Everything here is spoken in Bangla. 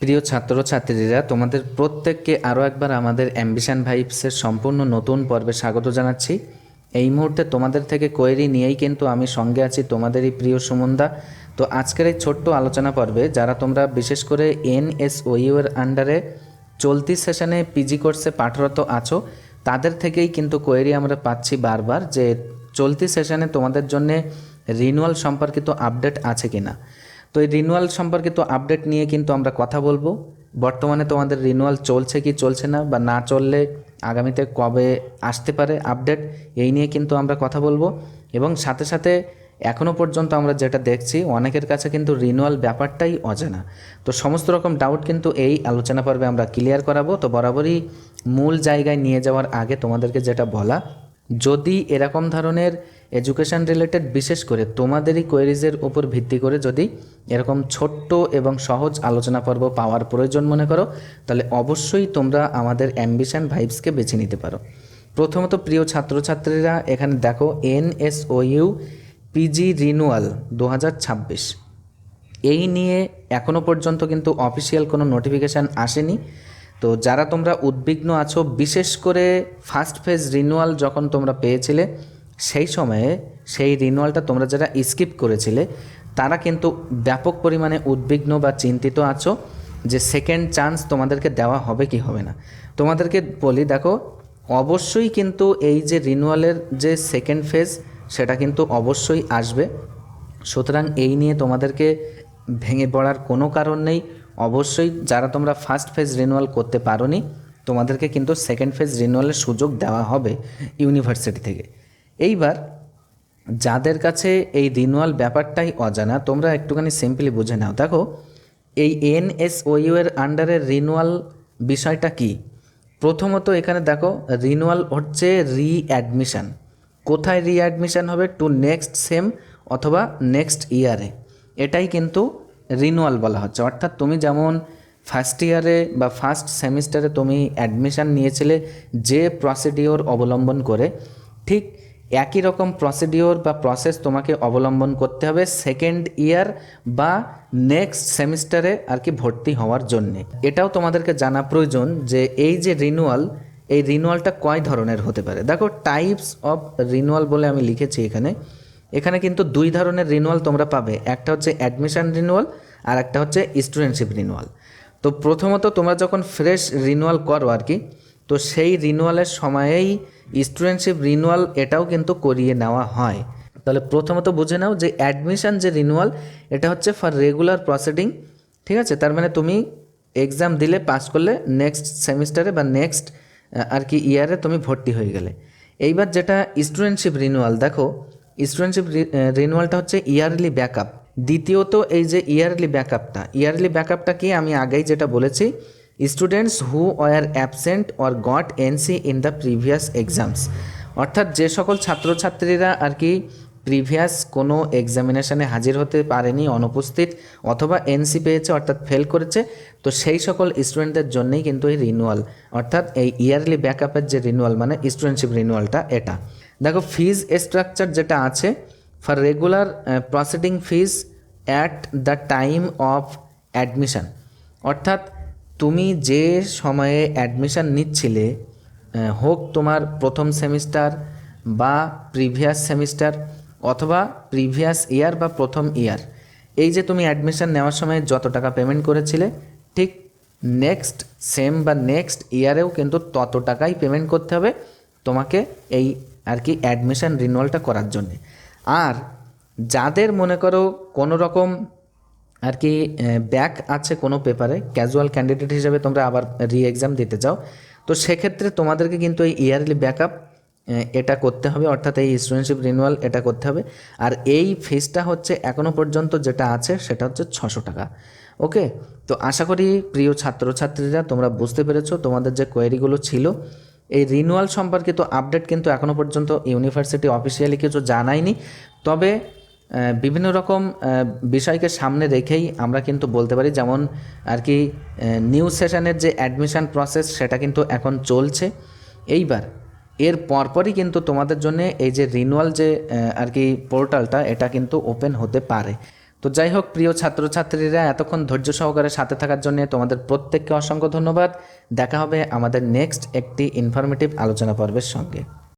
প্রিয় ছাত্রছাত্রীরা, তোমাদের প্রত্যেককে আরও একবার আমাদের অ্যাম্বিশন ভাইবসের সম্পূর্ণ নতুন পর্বে স্বাগত জানাচ্ছি। এই মুহূর্তে তোমাদের থেকে কোয়েরি নিয়েই কিন্তু আমি সঙ্গে আছি, তোমাদেরই প্রিয় সুমনদা। তো আজকের এই ছোট্ট আলোচনা পর্বে যারা তোমরা বিশেষ করে এনএসওইউ এর আন্ডারে চলতি সেশনে পিজি কোর্সে পাঠরত আছো, তাদের থেকেই কিন্তু কোয়েরি আমরা পাচ্ছি বারবার যে চলতি সেশনে তোমাদের জন্য রিনুয়াল সম্পর্কিত আপডেট আছে কিনা। তো এই রিনুয়াল সম্পর্কিত আপডেট নিয়ে কিন্তু আমরা কথা বলবো। বর্তমানে তোমাদের রিনুয়াল চলছে কি চলছে না, বা না চললে আগামীতে কবে আসতে পারে আপডেট, এই নিয়ে কিন্তু আমরা কথা বলবো। এবং সাথে সাথে এখনও পর্যন্ত আমরা যেটা দেখছি, অনেকের কাছে কিন্তু রিনুয়াল ব্যাপারটাই অজানা। তো সমস্ত রকম ডাউট কিন্তু এই আলোচনা পর্বে আমরা ক্লিয়ার করাবো। তো বরাবরই মূল জায়গায় নিয়ে যাওয়ার আগে তোমাদেরকে যেটা বলা, যদি এরকম ধরনের এডুকেশন রিলেটেড বিশেষ করে তোমাদেরই কোয়েরিজের উপর ভিত্তি করে যদি এরকম ছোট্ট এবং সহজ আলোচনা পর্ব পাওয়ার প্রয়োজন মনে করো, তাহলে অবশ্যই তোমরা আমাদের অ্যাম্বিশন ভাইবসকে বেছে নিতে পারো। প্রথমত প্রিয় ছাত্রছাত্রীরা, এখানে দেখো এনএসওইউ পিজি রিনুয়াল 2026, এই নিয়ে এখনও পর্যন্ত কিন্তু অফিসিয়াল কোনো নোটিফিকেশান আসেনি। তো যারা তোমরা উদ্বিগ্ন আছো, বিশেষ করে ফার্স্ট ফেজ রিনুয়াল যখন তোমরা পেয়েছিলে সেই সময়ে সেই রিনুয়ালটা তোমরা যারা স্কিপ করেছিলে, তারা কিন্তু ব্যাপক পরিমাণে উদ্বিগ্ন বা চিন্তিত আছো যে সেকেন্ড চান্স তোমাদেরকে দেওয়া হবে কি হবে না। তোমাদেরকে বলি, দেখো অবশ্যই কিন্তু এই যে রিনুয়ালের যে সেকেন্ড ফেজ, সেটা কিন্তু অবশ্যই আসবে। সুতরাং এই নিয়ে তোমাদেরকে ভেঙে পড়ার কোনো কারণ নেই। অবশ্যই যারা তোমরা ফার্স্ট ফেজ রিনুয়াল করতে পারোনি, তোমাদেরকে কিন্তু সেকেন্ড ফেজ রিনুয়ালের সুযোগ দেওয়া হবে ইউনিভার্সিটি থেকে। এইবার যাদের কাছে এই রিনুয়াল ব্যাপারটাই অজানা, তোমরা একটুখানি সিম্পলি বুঝে নাও। দেখো এই এনএসওইউ এর আন্ডারে রিনুয়াল বিষয়টা কি। প্রথমত এখানে দেখো রিনুয়াল হচ্ছে রিঅ্যাডমিশন। কোথায় রিঅ্যাডমিশন হবে? টু নেক্সট সেম অথবা নেক্সট ইয়ারে, এটাই কিন্তু রিনুয়াল বলা হচ্ছে। অর্থাৎ তুমি যেমন ফার্স্ট ইয়ারে বা ফার্স্ট সেমিস্টারে তুমি অ্যাডমিশান নিয়েছিলে যে প্রসিডিওর অবলম্বন করে, ঠিক একই রকম প্রসিডিওর বা প্রসেস তোমাকে অবলম্বন করতে হবে সেকেন্ড ইয়ার বা নেক্সট সেমিস্টারে আর কি ভর্তি হওয়ার জন্যে। এটাও তোমাদেরকে জানা প্রয়োজন যে এই যে রিনুয়াল, এই রিনুয়ালটা কয় ধরনের হতে পারে। দেখো টাইপস অফ রিনুয়াল বলে আমি লিখেছি এখানে। এখানে কিন্তু দুই ধরনের রিনুয়াল তোমরা পাবে, একটা হচ্ছে অ্যাডমিশন রিনুয়াল আর একটা হচ্ছে স্টুডেন্টশিপ রিনুয়াল। তো প্রথমত তোমরা যখন ফ্রেশ রিনুয়াল করো আর কি, তো সেই রিনুয়ালের সময়েই স্টুডেন্টশিপ রিনুয়াল এটাও কিন্তু করিয়ে নেওয়া হয়। তাহলে প্রথমত বুঝে নাও যে অ্যাডমিশন যে রিনুয়াল, এটা হচ্ছে ফর রেগুলার প্রসিডিং, ঠিক আছে। তার মানে তুমি এক্সাম দিলে পাস করলে নেক্সট সেমিস্টারে বা নেক্সট আর কি ইয়ারে তুমি ভর্তি হয়ে গেলে। এইবার যেটা স্টুডেন্টশিপ রিনুয়াল, দেখো স্টুডেন্টশিপ রিনুয়ালটা হচ্ছে ইয়ারলি ব্যাকআপ। দ্বিতীয়ত এই যে ইয়ারলি ব্যাকআপটা কি, আমি আগেই যেটা বলেছি, students who were absent or goat NC in the previous exams. অর্থাৎ যে সকল ছাত্রছাত্রীরা আর কি প্রিভিয়াস কোনো এক্সামিনেশানে হাজির হতে পারেনি, অনুপস্থিত অথবা এনসি পেয়েছে অর্থাৎ ফেল করেছে, তো সেই সকল স্টুডেন্টদের জন্যই কিন্তু এই রিনুয়াল, অর্থাৎ এই ইয়ারলি ব্যাকআপের যে রিনুয়াল মানে স্টুডেন্টশিপ রিনুয়ালটা এটা। দেখো ফিজ স্ট্রাকচার যেটা আছে, for regular proceeding fees at the time of admission. অর্থাৎ তুমি যে সময়ে অ্যাডমিশন নিচ্ছিলে, হোক তোমার প্রথম সেমিস্টার বা প্রিভিয়াস সেমিস্টার অথবা প্রিভিয়াস ইয়ার বা প্রথম ইয়ার, এই যে তুমি অ্যাডমিশন নেওয়ার সময় যত টাকা পেমেন্ট করেছিলে, ঠিক নেক্সট সেম বা নেক্সট ইয়ারেও কিন্তু তত টাকাই পেমেন্ট করতে হবে তোমাকে এই আর কি অ্যাডমিশন রিনুয়ালটা করার জন্যে। আর যাদের মনে করো কোনো রকম আর কি ব্যাক আছে কোনো পেপারে, ক্যাজুয়াল ক্যান্ডিডেট হিসেবে তোমরা আবার এক্সাম দিতে চাও, তো সেক্ষেত্রে তোমাদেরকে কিন্তু এই ইয়ারলি ব্যাকআপ এটা করতে হবে, অর্থাৎ এই স্টুডেন্টশিপ রিনুয়াল এটা করতে হবে। আর এই ফিসটা হচ্ছে এখনও পর্যন্ত যেটা আছে সেটা হচ্ছে 600 টাকা। ওকে, তো আশা করি প্রিয় ছাত্রছাত্রীরা তোমরা বুঝতে পেরেছো তোমাদের যে কোয়েরিগুলো ছিল। এই রিনুয়াল সম্পর্কিত আপডেট কিন্তু এখনও পর্যন্ত ইউনিভার্সিটি অফিসিয়ালি কিছু জানায়নি, তবে বিভিন্ন রকম বিষয়কে সামনে রেখেই আমরা কিন্তু বলতে পারি, যেমন আর কি নিউ সেশনের যে অ্যাডমিশন প্রসেস সেটা কিন্তু এখন চলছে। এইবার এর পরপরই কিন্তু তোমাদের জন্য এই যে রিনুয়াল যে আর কি পোর্টালটা, এটা কিন্তু ওপেন হতে পারে। তো তো যাই হোক প্রিয় ছাত্রছাত্রীরা, এতক্ষণ ধৈর্য সহকারে সাথে থাকার জন্য তোমাদের প্রত্যেককে অসংখ্য ধন্যবাদ। দেখা হবে আমাদের নেক্সট একটি ইনফরমেটিভ আলোচনা পর্বের সঙ্গে।